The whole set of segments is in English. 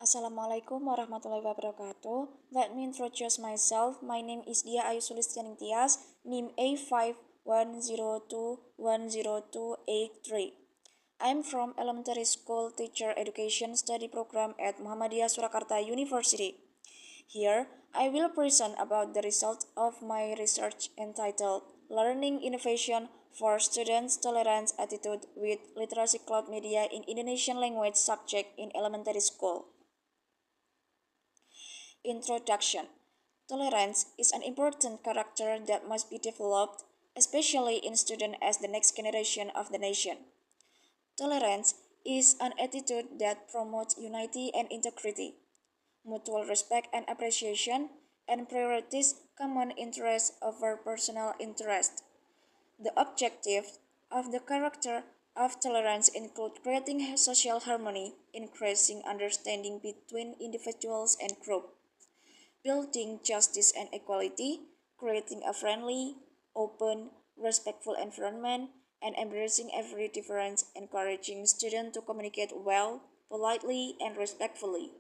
Assalamualaikum warahmatullahi wabarakatuh. Let me introduce myself. My name is Dia Ayu Sulistianing Tias, NIM A51021028 I'm from Elementary School Teacher Education Study Program at Muhammadiyah Surakarta University. Here, I will present about the results of my research entitled Learning Innovation for Students' Tolerance Attitude with Literacy Cloud Media in Indonesian Language Subject in Elementary School. Introduction. Tolerance is an important character that must be developed, especially in students as the next generation of the nation. Tolerance is an attitude that promotes unity and integrity, mutual respect and appreciation, and priorities common interest over personal interest. The objective of the character of tolerance include creating social harmony, increasing understanding between individuals and groups, building justice and equality, creating a friendly, open, respectful environment, and embracing every difference, encouraging students to communicate well, politely, and respectfully.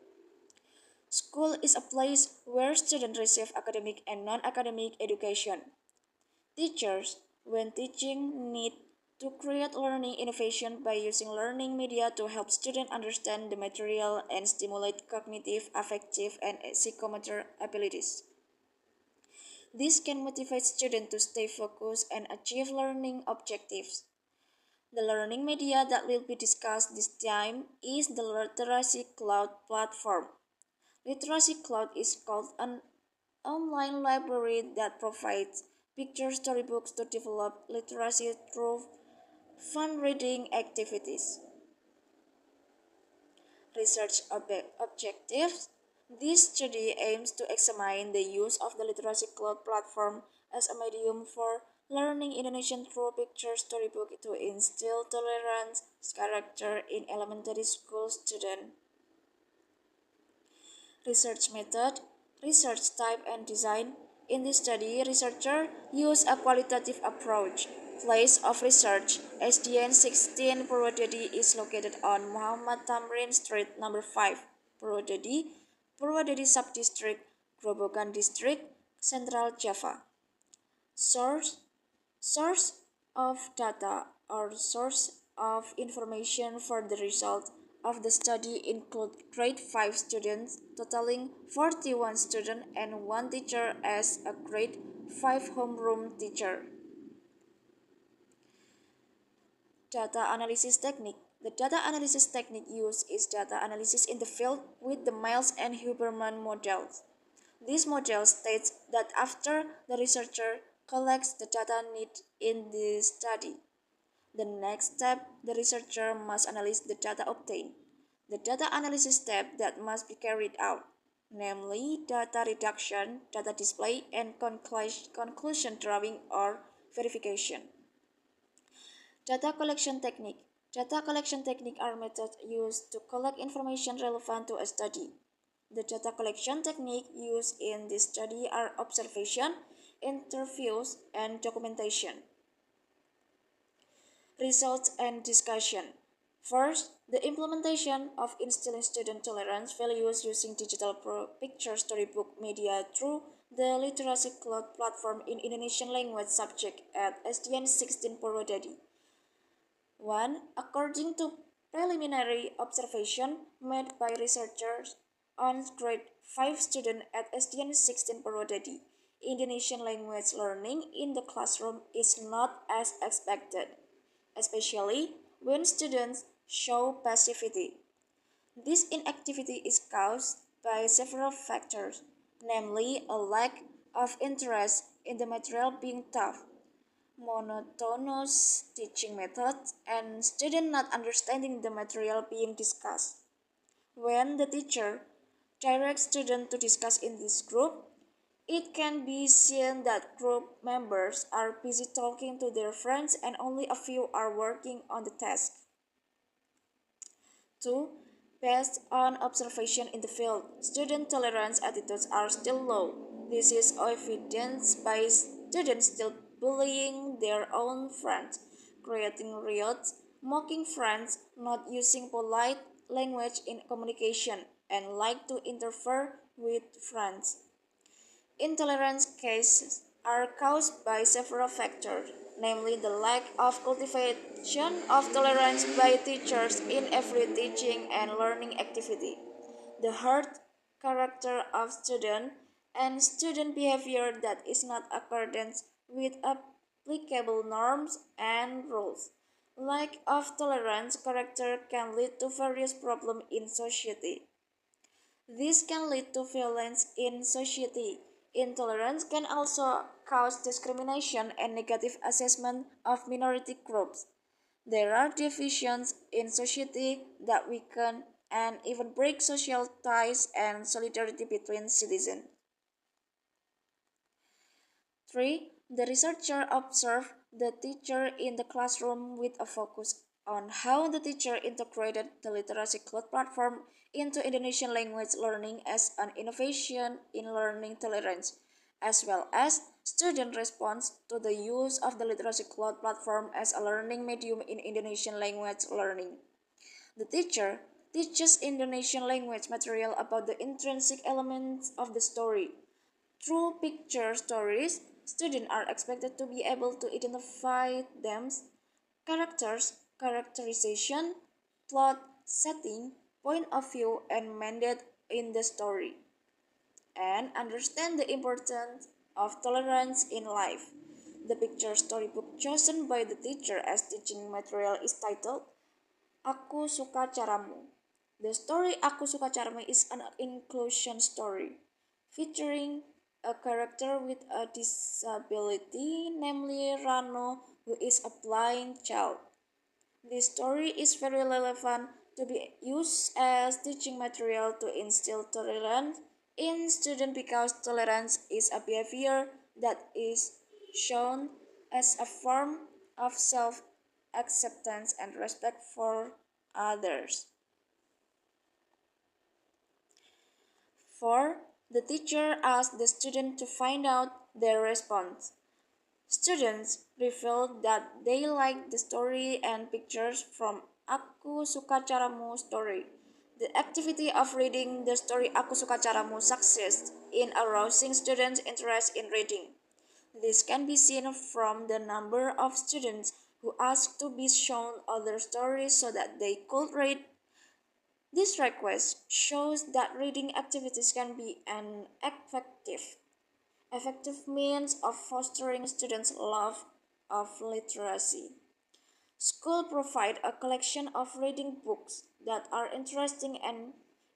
School is a place where students receive academic and non-academic education. Teachers, when teaching, need to create learning innovation by using learning media to help students understand the material and stimulate cognitive, affective, and psychomotor abilities. This can motivate students to stay focused and achieve learning objectives. The learning media that will be discussed this time is the Literacy Cloud platform. Literacy Cloud is called an online library that provides picture storybooks to develop literacy through fun reading activities. Research objectives. This study aims to examine the use of the Literacy Cloud platform as a medium for learning Indonesian through picture storybook to instill tolerance character in elementary school students. Research method, research type and design. In this study, researchers use a qualitative approach. Place of research, SDN 16 Purwodadi is located on Muhammad Tamrin Street number 5, Purwodadi, Purwodadi Subdistrict, Grobogan District, Central Java. Source of data or source of information for the result of the study include grade 5 students totaling 41 students and one teacher as a grade 5 homeroom teacher. Data analysis technique. The data analysis technique used is data analysis in the field with the Miles and Huberman models. This model states that after the researcher collects the data needed in the study, the next step, the researcher must analyze the data obtained. The data analysis step that must be carried out, namely data reduction, data display, and conclusion drawing or verification. Data collection technique. Data collection technique are methods used to collect information relevant to a study. The data collection technique used in this study are observation, interviews, and documentation. Results and discussion. First, the implementation of instilling student tolerance values using digital picture storybook media through the Literacy Cloud platform in Indonesian language subject at SDN 16 Purwodadi. 1. According to preliminary observation made by researchers on grade 5 students at SDN 16 Purwodadi, Indonesian language learning in the classroom is not as expected, especially when students show passivity. This inactivity is caused by several factors, namely a lack of interest in the material being taught, monotonous teaching methods, and students not understanding the material being discussed. When the teacher directs students to discuss in this group, it can be seen that group members are busy talking to their friends and only a few are working on the task. 2. Based on observation in the field, student tolerance attitudes are still low. This is evidenced by students still bullying their own friends, creating riots, mocking friends, not using polite language in communication, and like to interfere with friends. Intolerance cases are caused by several factors, namely the lack of cultivation of tolerance by teachers in every teaching and learning activity, the hard character of student, and student behavior that is not accordance with applicable norms and rules. Lack of tolerance character can lead to various problems in society. This can lead to violence in society. Intolerance can also cause discrimination and negative assessment of minority groups. There are divisions in society that weaken and even break social ties and solidarity between citizens. 3. The researcher observed the teacher in the classroom with a focus on how the teacher integrated the literacy cloud platform into Indonesian language learning as an innovation in learning tolerance, as well as student response to the use of the literacy cloud platform as a learning medium in Indonesian language learning. The teacher teaches Indonesian language material about the intrinsic elements of the story. Through picture stories, students are expected to be able to identify themes, characters, characterization, plot, setting, point of view, and mandate in the story, and understand the importance of tolerance in life. The picture storybook chosen by the teacher as teaching material is titled Aku Suka Caramu. The story Aku Suka Caramu is an inclusion story featuring a character with a disability, namely Rano, who is a blind child. This story is very relevant to be used as teaching material to instill tolerance in students because tolerance is a behavior that is shown as a form of self acceptance and respect for others. 4. The teacher asked the student to find out their response. Students revealed that they liked the story and pictures from Aku Suka Caramu story. The activity of reading the story Aku Suka Caramu succeeds in arousing students' interest in reading. This can be seen from the number of students who asked to be shown other stories so that they could read. This request shows that reading activities can be an effective means of fostering students' love of literacy. School provide a collection of reading books that are interesting and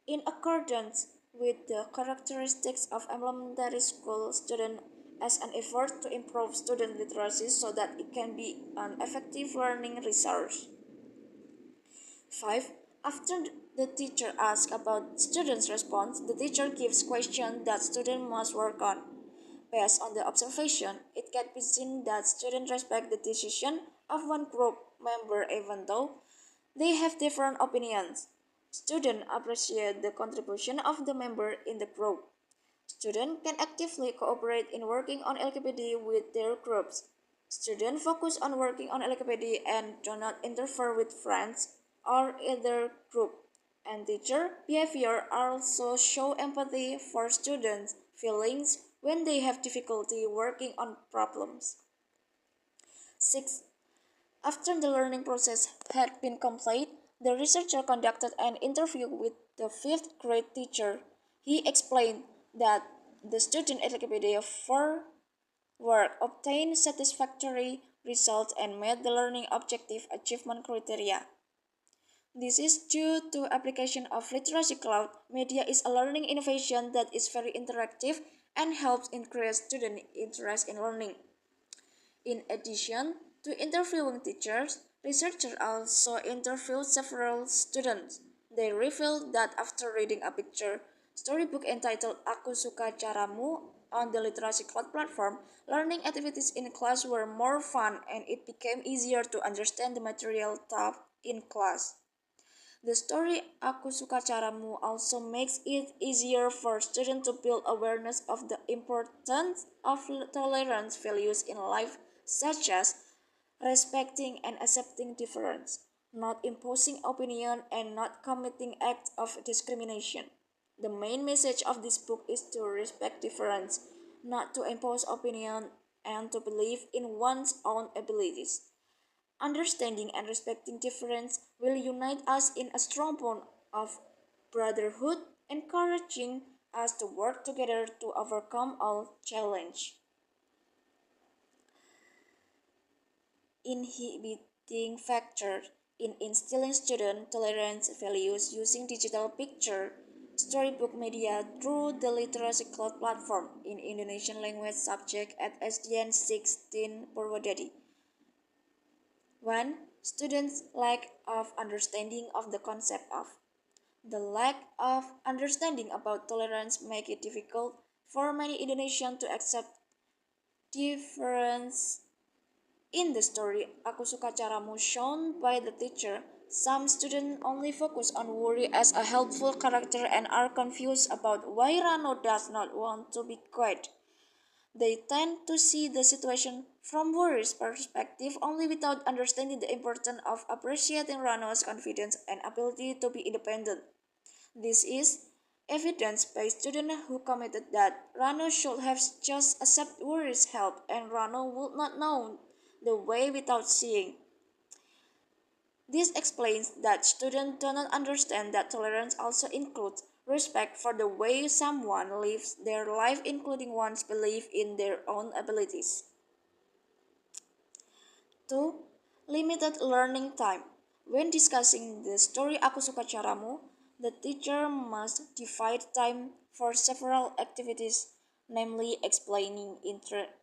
in accordance with the characteristics of elementary school students as an effort to improve student literacy so that it can be an effective learning resource. 5. After the teacher asks about students' response, the teacher gives questions that students must work on. Based on the observation, it can be seen that students respect the decision of one group member even though they have different opinions. Students appreciate the contribution of the member in the group. Students can actively cooperate in working on LKPD with their groups. Students focus on working on LKPD and do not interfere with friends or other group. And teacher behavior also show empathy for students' feelings when they have difficulty working on problems. 6. After the learning process had been complete, the researcher conducted an interview with the fifth grade teacher. He explained that the student at LKPD for work obtained satisfactory results and met the learning objective achievement criteria. This is due to application of literacy cloud. Media is a learning innovation that is very interactive and helps increase student interest in learning. In addition to interviewing teachers, researchers also interviewed several students. They revealed that after reading a picture storybook entitled Aku Suka Caramu on the Literacy Cloud platform, learning activities in class were more fun and it became easier to understand the material taught in class. The story Aku Suka Caramu also makes it easier for students to build awareness of the importance of tolerance values in life, such as respecting and accepting difference, not imposing opinion, and not committing acts of discrimination. The main message of this book is to respect difference, not to impose opinion, and to believe in one's own abilities. Understanding and respecting difference will unite us in a strong bond of brotherhood, encouraging us to work together to overcome all challenge. Inhibiting factor in instilling student tolerance values using digital picture storybook media through the Literacy Cloud platform in Indonesian language subject at SDN 16 Purwodadi. 1. Students' lack of understanding of the concept of. The lack of understanding about tolerance make it difficult for many Indonesians to accept difference. In the story Aku Suka Caramu shown by the teacher, some students only focus on worry as a helpful character and are confused about why Rano does not want to be quiet. They tend to see the situation from Worry's perspective only without understanding the importance of appreciating Rano's confidence and ability to be independent. This is evidenced by students who commented that Rano should have just accepted Worry's help and Rano would not know the way without seeing. This explains that students do not understand that tolerance also includes respect for the way someone lives their life, including one's belief in their own abilities. 2. Limited learning time. When discussing the story Aku Suka Caramu, the teacher must divide time for several activities, namely explaining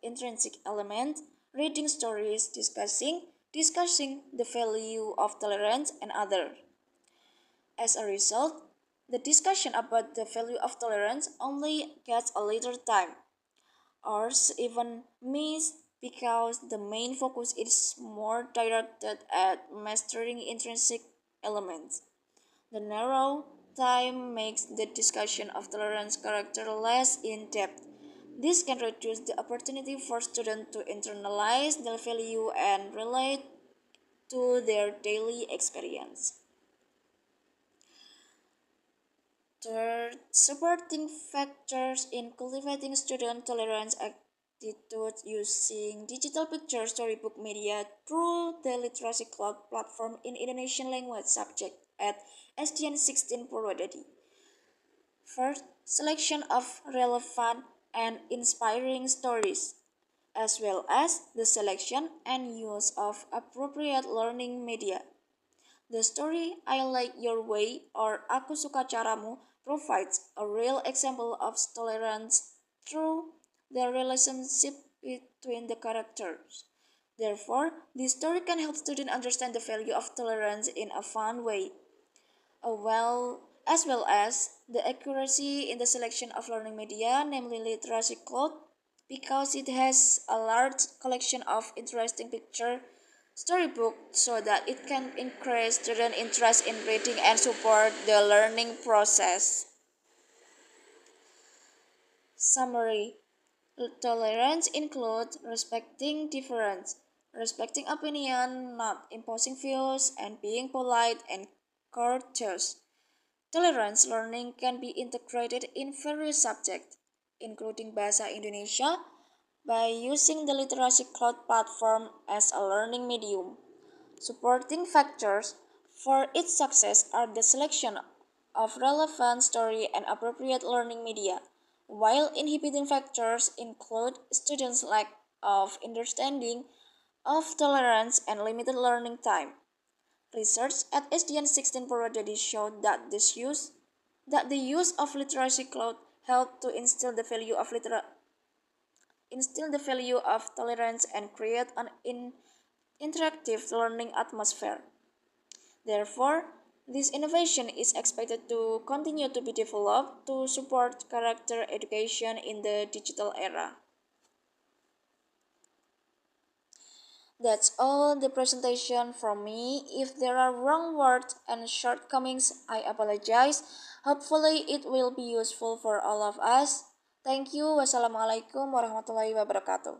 intrinsic elements, reading stories, discussing the value of tolerance, and others. As a result, the discussion about the value of tolerance only gets a little time, or even missed because the main focus is more directed at mastering intrinsic elements. The narrow time makes the discussion of tolerance character less in depth. This can reduce the opportunity for students to internalize the value and relate to their daily experience. Third, supporting factors in cultivating student tolerance attitude using digital picture storybook media through the Literacy Cloud platform in Indonesian language subject at SDN 16 Purwodadi. First, selection of relevant and inspiring stories, as well as the selection and use of appropriate learning media. The story I Like Your Way or Aku Suka Caramu provides a real example of tolerance through the relationship between the characters. Therefore, this story can help students understand the value of tolerance in a fun way, as well as the accuracy in the selection of learning media, namely Literacy Cloud, because it has a large collection of interesting picture storybook so that it can increase student interest in reading and support the learning process. Summary: tolerance includes respecting difference, respecting opinion, not imposing views, and being polite and courteous. Tolerance learning can be integrated in various subjects, including Bahasa Indonesia, by using the Literacy Cloud platform as a learning medium. Supporting factors for its success are the selection of relevant story and appropriate learning media, while inhibiting factors include students' lack of understanding of tolerance and limited learning time. Research at SDN 16 Purwodadi showed that the use of Literacy Cloud helped to instill the value of tolerance and create an interactive learning atmosphere. Therefore, this innovation is expected to continue to be developed to support character education in the digital era. That's all the presentation from me. If there are wrong words and shortcomings, I apologize. Hopefully it will be useful for all of us. Thank you. Wassalamualaikum warahmatullahi wabarakatuh.